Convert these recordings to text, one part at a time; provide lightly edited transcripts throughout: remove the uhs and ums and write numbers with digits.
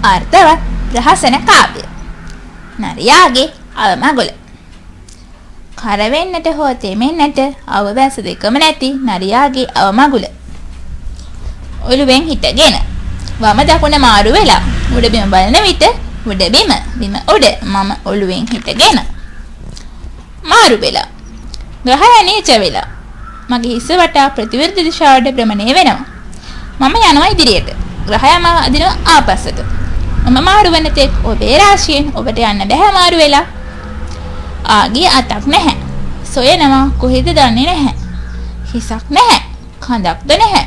අර්ථවත් ප්‍රහසන කාව්‍ය. නරියාගේ අවමගුල. කරවෙන්නට හෝ තෙමෙන්නට අවබැස දෙකම නැති නරියාගේ අවමගුල. ඔළුවෙන් හිටගෙන වම දකුණ මාරු වෙලා උඩබිම බලන විට උඩබිම බිම උඩ මම ඔළුවෙන් හිටගෙන මාරු වෙලා ග්‍රහය නීච වෙලා මගේ හිස වටා ප්‍රතිවිරුද්ධ දිශාවට භ්‍රමණය වෙනවා. මම යනවා ඉදිරියට. ග්‍රහය මම අදිනවා ආපස්සට. මම මාරු වෙන තෙක් ඔබේ රාශියෙන් ඔබට යන්න බැහැ මාරු වෙලා. ආගේ අතක් නැහැ. සොයනවා කොහෙද දන්නේ නැහැ. හිසක් නැහැ. කඳක්ද නැහැ.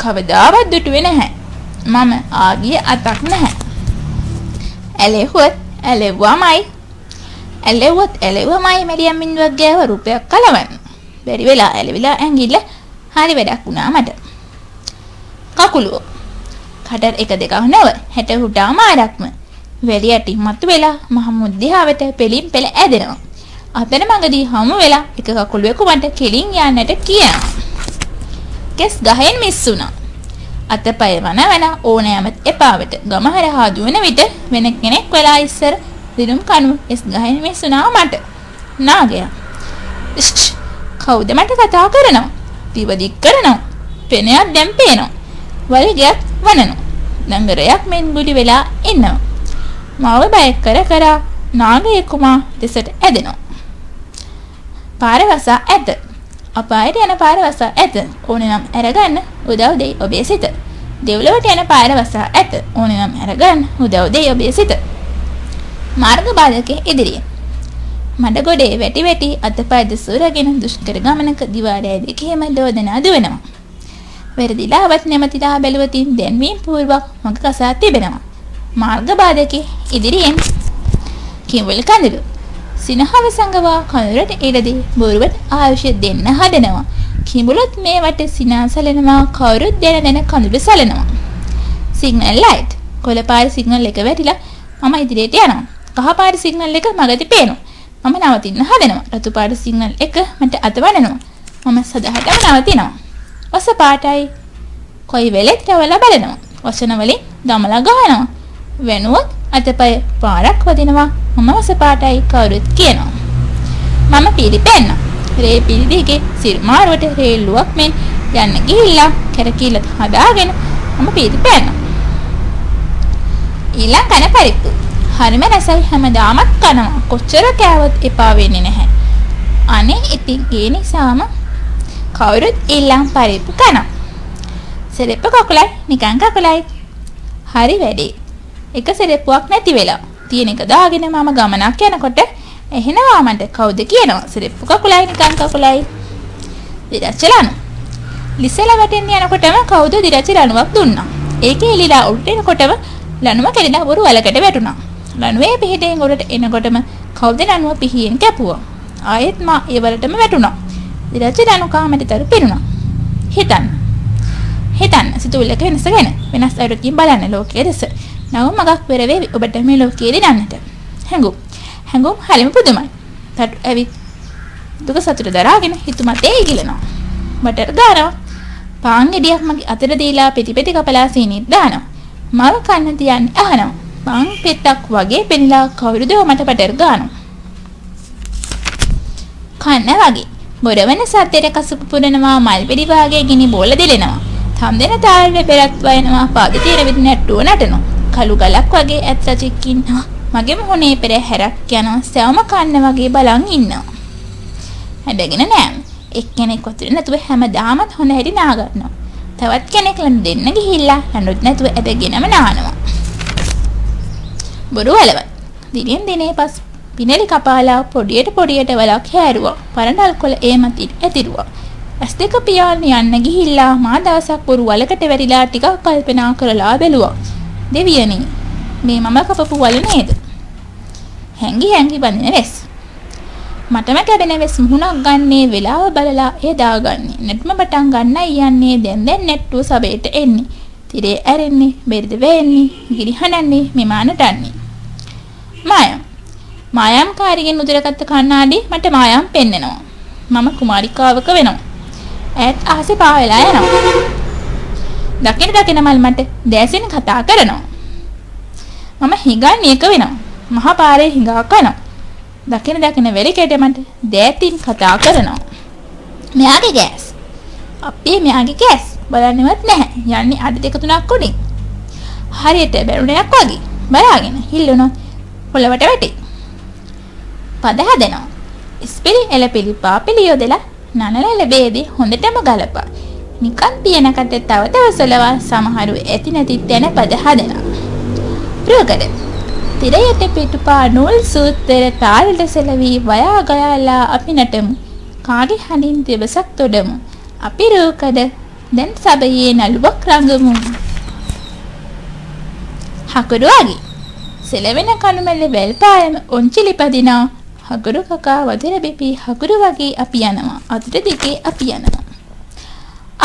කවදාවත් දුටුවේ නැහැ. මම ආගේ අතක් නැහැ. ඇලෙහුවත් ඇලෙව්වමයි. ඇලෙව්වොත් ඇලෙව්වමයි මෙලියම් මින්දුවක් ගෑව රුපියක් කලවන්න. බැරි වෙලා ඇලවිලා ඇඟිල්ල හරි වැඩක් වුණා මට. කකුලුව කටර් එක දෙකක් නව හැට හුටා මාරක්ම වැලි යටි මතු වෙලා මහ මුද්දිහාවට පෙලින් පෙළ ඇදෙනවා. අතන මඟදී හමු වෙලා එක කකුලුවෙකු මට කෙලින් යන්නට කියනවා. කෙස් ගහෙන් මිස් වුණා. අතපය වනවන ඕනෑම එපාවට ගම හරහා දුවන විට වෙන කෙනෙක් වෙලා ඉස්සර දිනුම් කණු එස් ගහෙන් මිස් වුණා මට. නාගයා කවුද මට කතා කරනවා? දිව දික් කරනවා. පෙනයක් දැන් පේනවා. වලිගයක් වනනවා. නංගරයක් මෙන් බුලි වෙලා ඉන්නවා. මාව බය කර නාගයෙකුමා දෙසට ඇදෙනවා. පාර වසා ඇත. අපායට යන පාර වසා ඇත. ඕනෙනම් අරගන්න උදව් දෙයි ඔබේ සිත. දෙව්ලොවට යන පාර වසා ඇත. ඕනෙනම් අරගන්න උදව් දෙයි ඔබේ සිත. මාර්ග බාධකයේ ඉදිරියේ මඩ ගොඩේ වැටි අතපය දෙසුරගෙන දුෂ්කර ගමනක දිවාරය දෙකේම දෝදනා දුවනවා. වෙරදිලාවත් නැමතිලා බැලුවතින් දැන්වීම් පූර්වක් මඟ කසා තිබෙනවා. මාර්ග බාධකයේ ඉදිරියෙන් කිඹුල් කඳුළු සිනහව සංගවා කඳුරට ඉරදී බොරුවට ආයුෂ දෙන්න හදනවා. කිඹුලොත් මේ වට සිනාසලනවා කවුරුත් දෙන කඳුළු සලනවා. සිග්නල් ලයිට් කොළ පාර සිග්නල් එක වැටිලා මම ඉදිරියට යනවා. කහ පාර සිග්නල් එක මගදී පේනවා. මම නවතින්න හදනවා. රතු පාට සිග්නල් එක මට අතවනනවා. මම සදහටම නවතිනවා. ඔස පාටයි කොයි වෙලෙත් රැවලා බලනවා. වචන වලින් දමලා ගහනවා. වෙනුවත් අතපය පාරක් වදිනවා. මම ඔස පාටයි කවුරුත් කියනවා. මම පිළිපෙන්න. රේ පිළිදිගේ සිර්මාරුවට රේල්ලුවක් මෙන් යන්න ගිහිල්ලා කැරකිල්ලත් හදාගෙන මම පිළිපෙන්න. ඊළඟ කන පරිප්පු හරිම රසයි හැමදාමත් කනවා. කොච්චර කෑවොත් එපා වෙන්නේ නැහැ. අනේ ඉතින් ඒ නිසාම කවුරුත් ඊළඟ පරිප්පු කනවා. සෙරෙප්පු කකුලයි නිකන් කකුලයි. හරි වැඩේ. එක සෙරෙප්පුවක් නැති වෙලා තියෙන එක දාගෙන මම ගමනක් යනකොට එහෙනවා මට කවුද කියනවා සෙරෙප්පු කකුලයි නිකන් කකුලයි. දිරච්චලනු. ලිසලා වැටෙන්න යනකොටම කවුද දිරච්ච ලණුවක් දුන්නා. ඒකේ එලිලා උඩට එනකොටම ලණුව කැඩලා බොරු වලකට වැටුණා. ලණුවේ පිහිටෙන් උඩට එනකොටම කවුද ලණුව පිහියෙන් කැපුවා. ආයෙත් මා ඒ වලටම වැටුණා. දිරච්ච ලණු කාමරේතර පිරුණා. හිතන්න සිතුවිල්ලක වෙනස ගැන වෙනස් අයුරකින් බලන්න ලෝකයේ දෙස. නව මගක් පෙර වේවි ඔබට මේ ලෝකයේ දිනන්නට. හැඟුම් හරිම පුදුමයි. තටු ඇවිත් දුක සතුට දරාගෙන හිතුමතේ ඉගිලනවා. බටර් ගානවා. පාන් ගෙඩියක් මගේ අතට දීලා පිටි කපලා සීනිත් දානවා. මම කන්න තියන්නේ අහනවා. පාන් පෙත්තක් වගේ පෙනිලා කවුරුද මට බටර් ගානවා. කන්න වගේ බොරවන සද්දේට කසුපු පුරනවා මල් පිටි වාගේ ගිනි බෝල දෙලෙනවා. තම් දෙන තාලේ පෙරත් වයනවා පාද తీර විදිහ නැට්ටුව නටනවා. කළු ගලක් වගේ ඇත් රජෙක් ඉන්නවා. මගේ මොහොනේ පෙරහැරක් යනවා. සෑම කන්න වගේ බලන් ඉන්නවා. හැදගෙන නෑ. එක්කෙනෙක් වතුර නැතුව හැමදාමත් හොඳ හැටි නා ගන්නවා. තවත් කෙනෙක් ලනු දෙන්න ගිහිල්ලා ලනුත් නැතුව ඇදගෙනම නානවා. බොරු වලවත්. දිනෙන් දිනේ පස් පිනලි කපාලා පොඩියට වලක් හැරුවා. පරණල් කොළ ඒමතින් ඇතිරුවා. ඇස් දෙක පියාගෙන යන්න ගිහිල්ලා මා දවසක් බොරු වලකට වැරිලා ටිකක් කල්පනා කරලා බැලුවා. දෙවියනි මේ මම කපපු වල නේද? හැංගි බඳින වෙස්. මටම කැඩෙන වෙස් මුහුණක් ගන්නේ වෙලාව බලලා ඒ දාගන්නේ. නැත්ම පටන් ගන්නයි යන්නේ දැන් නැට්ටුව සබේට එන්නේ. තිරේ ඇරෙන්නේ, බෙරිද වෙන්නේ, ගිරි හනන්නේ, මෙමානටන්නේ. මායම් කාරියෙන් උදරගත්ත කණ්ණාඩි මට මායම් පෙන්නනවා. මම කුමාරිකාවක වෙනවා. ඈත් අහසේ පා වෙලා යනවා. දකින දකින මල් මට දැසින් කතා කරනවා. මම හිඟන්නේ එක වෙනවා. මහා පාරේ හිඟා කනවා. දකින දකින වෙලිකේට මට දෑතින් කතා කරනවා. මෙයාගේ ගෑස්. අපේ මෙයාගේ ගෑස්. බලන්නවත් නැහැ. යන්නේ අඩ දෙක තුනක් උඩින්. හරියට බැරුණයක් වගේ. බලාගෙන හිල්ලුණොත් පොළවට වැටේ. පද හදනවා. ඉස්පිරි එලපිලි පාපිලි යොදලා නනල ලැබේදී හොඳටම ගලපා. නිකන් තියනකට තව තව සලවා සමහරු ඇති නැති තැන පද හදනවා. ප්‍රයෝගද. තිරයට පිටුපා නූල් සූත්‍ර තාලට සෙලවි වයා ගයාලා අපි නටමු. කාගේ හඬින් දෙබසක් තොඩමු. අපි රූකඩ දැන් සබයේ නළුවක් රඟමු. හකුරු වගේ. සෙලවෙන කණුමැල්ල වැල්පායම ඔංචිලි පදිනා. හකුරු කකා වදිර බිපි හකුරු වගේ අපි යනවා. අතට දෙකේ අපි යනවා.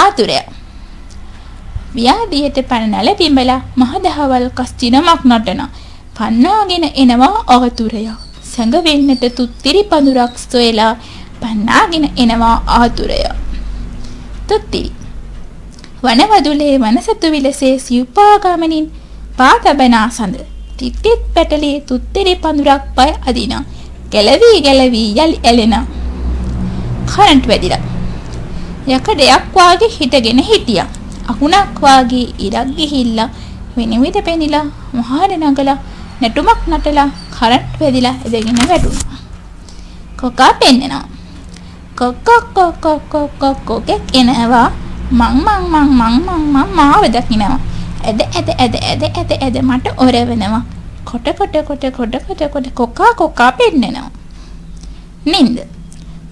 ආතුරය. ව්‍යාධියට පණ නැල පිඹලා මහදහවල් කස්තිනමක් නටන. පන්නාගෙන එනවා ආතුරය. සැඟ වෙන්නට තුත්තිරි පඳුරක් සොයලා පන්නාගෙන එනවා ආතුරය. තුත්තිරි. වනවදුලේ වනසතු විලසේ සිව්පා ගමනින් පා තබනා සඳ. තිත්තිත් පැටලේ තුත්තිරි පඳුරක් පය අදිනා. ගැලවී ගැලවී යලි ඇලෙනා. කරන්ට් වැදිලා. යකඩයක් වාගේ හිටගෙන හිටියා. අහුණක් වාගේ ඉරක් ගිහිල්ලා වෙනවිට පෙනිලා මහාන නගලා නැටුමක් නටලා කරන්ට් වැදිලා එදගෙන වැටුණා. කොකා පෙන්නනවා. කොකෙක් එනවා. මං මාව දකින්නවා. ඇද මට ඔරවනවා. කොට කොකා පෙන්නනවා. නින්ද.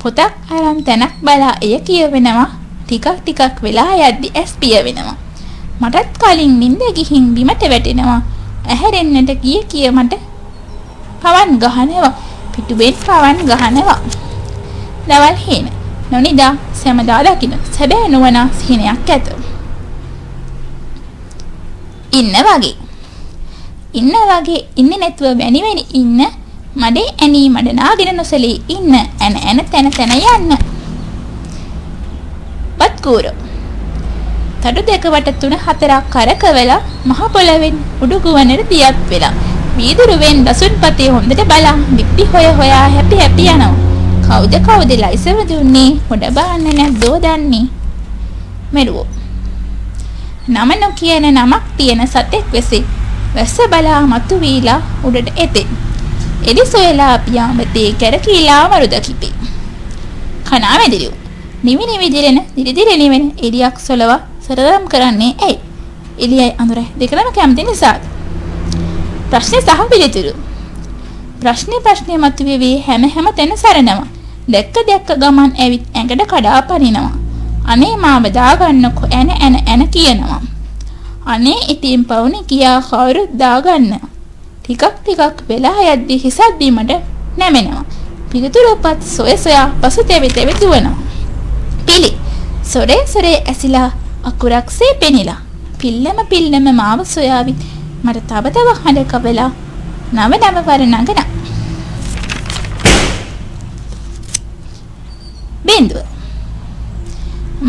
පොතක් අරන් තැනක් බලා එය කියවෙනවා. ටිකක් වෙලා යද්දි ඇස් පිය වෙනවා. මටත් කලින් නින්ද ගිහින් බිමට වැටෙනවා. ඇහැරෙන්නට කිය මට පවන් ගහනවා. පිටුබෙන් පවන් ගහනවා. දවල් හේන. නොනිදා සැමදා දකින්න සැබෑ නුවණ සිහිනයක් ඇත. ඉන්න වගේ ඉන්නේ නැතුව වැනි ඉන්න. මඩේ ඇනී මඩ නාගෙන නොසලී ඉන්න. ඇන තැන යන්න. බත්කූරෝ. තඩු දෙක වට 3-4ක් කරකවලා මහ පොළවෙන් උඩු ගුවනට දියත් වෙලා වීදුරුවෙන් දසුන් පතේ හොඳට බලා බිප්පි හොයා හැපි යනවා. කවුද ලයිසම දුන්නේ? හොඩ බාන්න නැද්දෝ දන්නේ. මෙරුවෝ. නම නොකියන නමක් තියෙන සතෙක් වෙසේ. වැස්ස බලා මතු වීලා උඩට එතෙන්. එලි සොයලා පියාඹතේ කැරකීලා මරුද කිපේ. කනා වැදිරියෝ. නිවි විදිරෙන දිරිදිරි නිවෙන එලියක් සොලවා සරදම් කරන්නේ ඇයි? එලියයි අඳුරයි දෙකම කැමති නිසාද? ප්‍රශ්නේ සහ පිළිතුරු. ප්‍රශ්නේ මතුවේවි හැම තැන සරනවා. දැක්ක ගමන් ඇවිත් ඇඟට කඩා පනිනවා. අනේ මාව දාගන්නකො ඇන කියනවා. අනේ ඉතින් පවුනි කියා කවුරුත් දාගන්න. ටිකක් වෙලා යද්දි හිසත් බීමට නැමෙනවා. පිළිතුරුපත් සොයා පසු තෙවි දුවනවා. පිලි සොරේ ඇසිලා අකුරක්සේ පෙනිලා. පිල්ලම මාව සොයාවි. මට තව හඬ කවලා නව වර නගන. බින්දුව.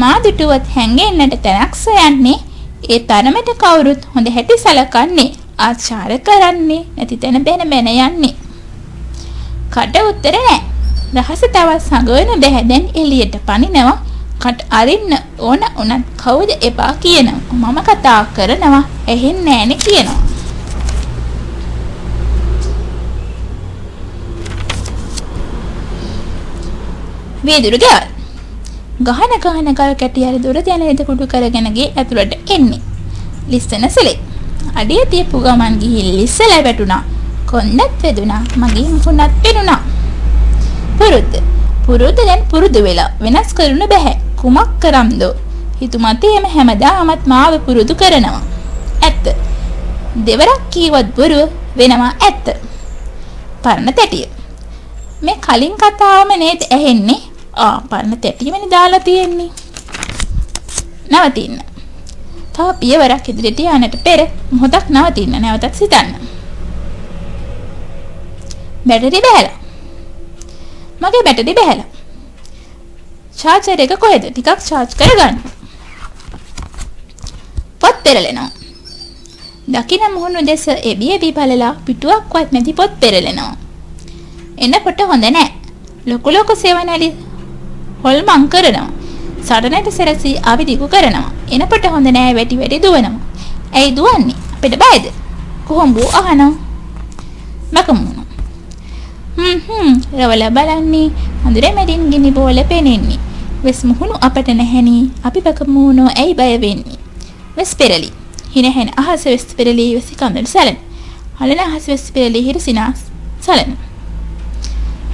මා දුටුවත් හැංගෙන්නට තැනක් සොයන්නේ. ඒ තරමට කවුරුත් හොඳ හැටි සලකන්නේ. ආචාර කරන්නේ නැති තැන බැන යන්නේ. කට උත්තර නෑ. රහස තවත් සඟවන බැහැ. දැන් එළියට පනිනවා. කට අරින්න ඕන උනත් කවුද එපා කියනවා. මම කතා කරනවා ඇහෙන්නේ නෑනේ කියනවා. වේදුරු ගෙවල්. ගහන ගල් කැටි හරි දුර යන ඉද කුඩු කරගෙන ගේ ඇතුළට එන්නේ. ලිස්සන සලේ. අඩිය තියපු ගමන් ගිහින් ලිස්සලා වැටුණා. කොණ්ඩත් වැදුනා. මගේ මුකුණත් පෙනුණා. පුරුද්ද දැන් පුරුදු වෙලා වෙනස් කරුණ බෑ. කුමක් කරම්දෝ? හිතුමතේම හැමදාමත් මාව පුරුදු කරනවා. ඇත්ත. දෙවරක් කීවත් බොරුව වෙනවා ඇත්ත. පරණ තැටිය. මේ කලින් කතාවම නේද ඇහෙන්නේ? පරණ තැටියමනේ දාලා තියෙන්නේ. නවතින්න. තව පියවරක් ඉදිරියට යන්නට පෙර මොහොතක් නවතින්න. නැවතත් සිතන්න. බැටරි බහැලා. මගේ බැටරි බහැලා. චාර්ජර් එක කොහෙද? ටිකක් චාර්ජ් කරගන්න. පෙරලෙනවා. දකින මුහුණු දෙස එබි එබි බලලා පිටුවක්වත් නැති පොත් පෙරලෙනවා. එනකොට හොඳ නෑ. ලොකු ලොකු සෙවණැලි හොල්මන් කරනවා. සටනට සැරසී අවිදිකු කරනවා. එනකොට හොඳ නෑ වැටි වැටි දුවනවා. ඇයි දුවන්නේ? අපිට බයද? කොහොඹු අහනවා. මකමුණු. රවල බලන්නේ අඳුරේ මැදින් ගිනි බෝල පෙනෙන්නේ. වෙස් මුහුණු අපට නැහෙනි. අපි බකමුණෝ ඇයි බය වෙන්නේ? වෙස් පෙරලි. හිනහෙන අහස වෙස් පෙරලි වෙස් කන්දට සැලෙන. හලන අහස වෙස් පෙරලි හිරසිනාස් සැලෙන.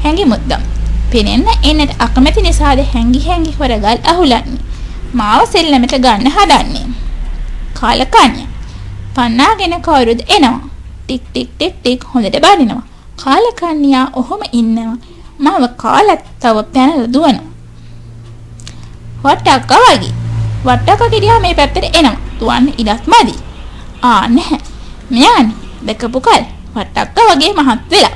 හැංගි මුද්දම්. පෙනෙන්න එන්නට අකමැති නිසාද හැංගි හැංගි හොරගල් අහුලන්නේ. මාව සෙල්ලමට ගන්න හදන්නේ. කාලකන්‍ය. පන්නාගෙන කවුරුද එනවා. ටික් ටික් ටික් ටික් හොඳට බනිනවා. කාලකන්‍යා ඔහොම ඉන්නවා. මාව කාලත් තව පැනලා දුවනවා. වට්ටක්ක වගේ. වට්ටක්ක කිරියා මේ පැත්තට එනවා. දුවන්න ඉඩක් මදි. නැහැ. මෙයානේ දැකපු කල වට්ටක්ක වගේ මහත් වෙලා.